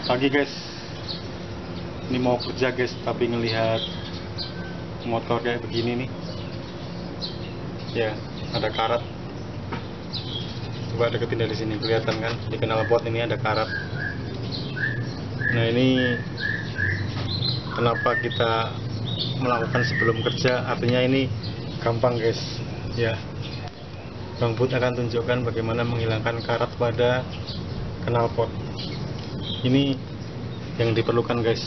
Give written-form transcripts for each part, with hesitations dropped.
Pagi guys, ini mau kerja guys, tapi ngelihat motor kayak begini nih, ya ada karat. Coba deketin dari sini, kelihatan kan di knalpot ini ada karat. Nah ini kenapa kita melakukan sebelum kerja, artinya ini gampang guys ya. Bang Bud akan tunjukkan bagaimana menghilangkan karat pada knalpot. Ini yang diperlukan guys.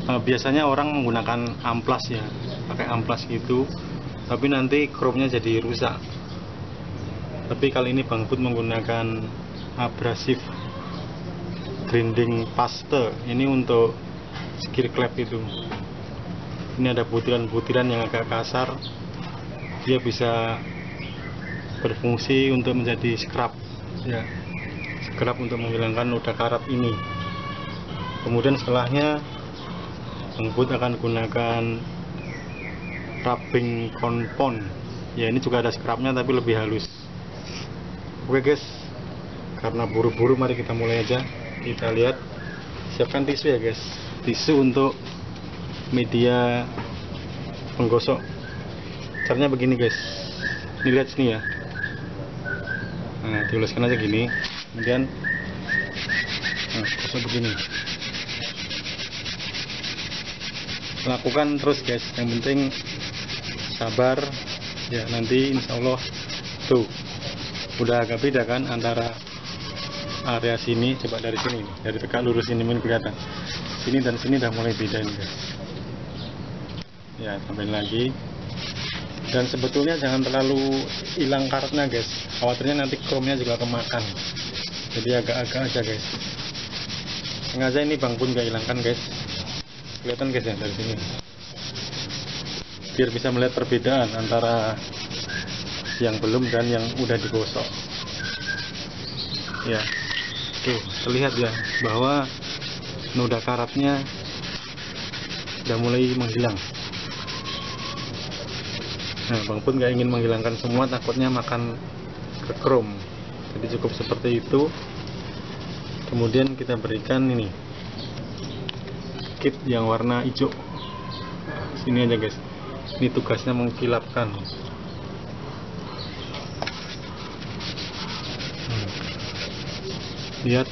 Biasanya orang menggunakan amplas ya, pakai amplas gitu, tapi nanti chrome-nya jadi rusak. Tapi kali ini Bang Bud menggunakan abrasif grinding paste. Ini untuk skill klep itu. Ini ada butiran-butiran yang agak kasar, dia bisa berfungsi untuk menjadi scrub ya, scrub untuk menghilangkan noda karat ini. Kemudian setelahnya Bang Bud akan gunakan rubbing compound ya, ini juga ada scrubnya tapi lebih halus. Oke guys, karena buru-buru mari kita mulai aja. Kita lihat, siapkan tisu ya guys, tisu untuk media penggosok. Caranya begini guys, dilihat sini ya. Nah, dioleskan aja gini, kemudian gosok begini. Lakukan terus guys, yang penting sabar ya, nanti insya Allah tuh udah agak beda kan antara area sini. Coba dari sini, dari tegak lurus ini mungkin kelihatan, sini dan sini udah mulai beda ini guys ya. Tambahin lagi, dan sebetulnya jangan terlalu hilang karatnya guys, khawatirnya nanti chrome-nya juga kemakan, jadi agak-agak aja guys. Sengaja ini Bang Bud gak hilangkan guys, kelihatan guys ya dari sini, biar bisa melihat perbedaan antara yang belum dan yang udah digosok ya. Tuh terlihat ya bahwa noda karatnya udah mulai menghilang. Nah, Bang Bud gak ingin menghilangkan semua, takutnya makan ke chrome, jadi cukup seperti itu. Kemudian kita berikan ini kit yang warna hijau sini aja guys, ini tugasnya mengkilapkan. Lihat,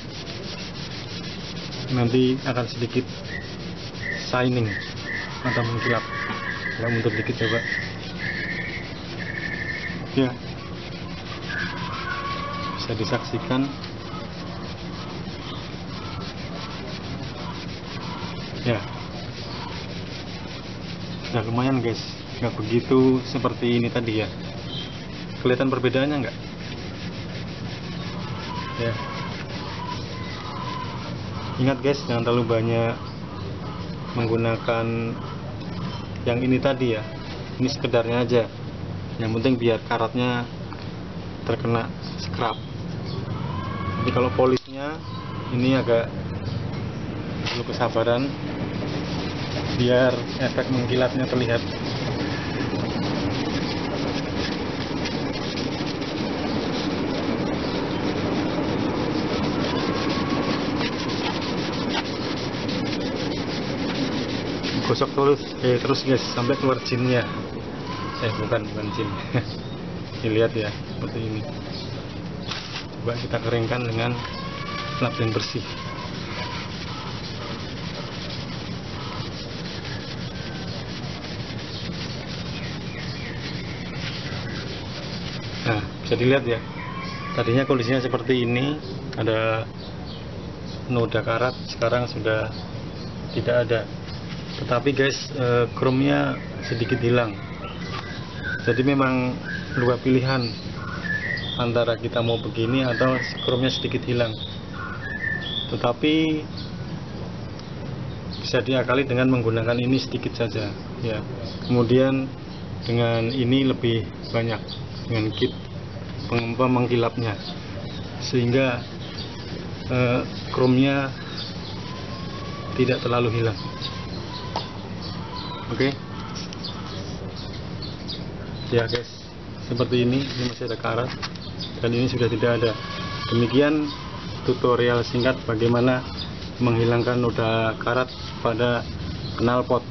nanti akan sedikit shining atau mengkilap. Coba mundur dikit coba ya, bisa disaksikan ya. Nah lumayan guys, nggak begitu seperti ini tadi ya. Kelihatan perbedaannya nggak ya? Ingat guys, jangan terlalu banyak menggunakan yang ini tadi ya, ini sekedarnya aja, yang penting biar karatnya terkena scrub. Jadi kalau polisnya ini agak perlu kesabaran biar efek mengkilatnya terlihat. Gosok terus guys sampai keluar jinnya. Bukan jin. Dilihat ya, seperti ini. Coba kita keringkan dengan lap yang bersih. Nah, bisa dilihat ya, tadinya kondisinya seperti ini, ada noda karat, sekarang sudah tidak ada. Tetapi guys, chrome-nya sedikit hilang. Jadi memang dua pilihan, antara kita mau begini atau chrome-nya sedikit hilang. Tetapi bisa diakali dengan menggunakan ini sedikit saja ya. Kemudian dengan ini lebih banyak, dengan kit pengkilapnya, sehingga chrome-nya tidak terlalu hilang. Oke ya guys, seperti ini masih ada karat dan ini sudah tidak ada. Demikian tutorial singkat bagaimana menghilangkan noda karat pada knalpot,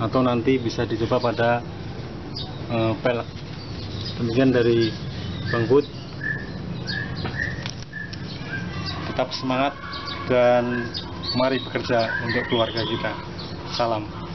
atau nanti bisa dicoba pada pelek. Demikian dari Bang Bud. Tetap semangat dan mari bekerja untuk keluarga kita. Salam.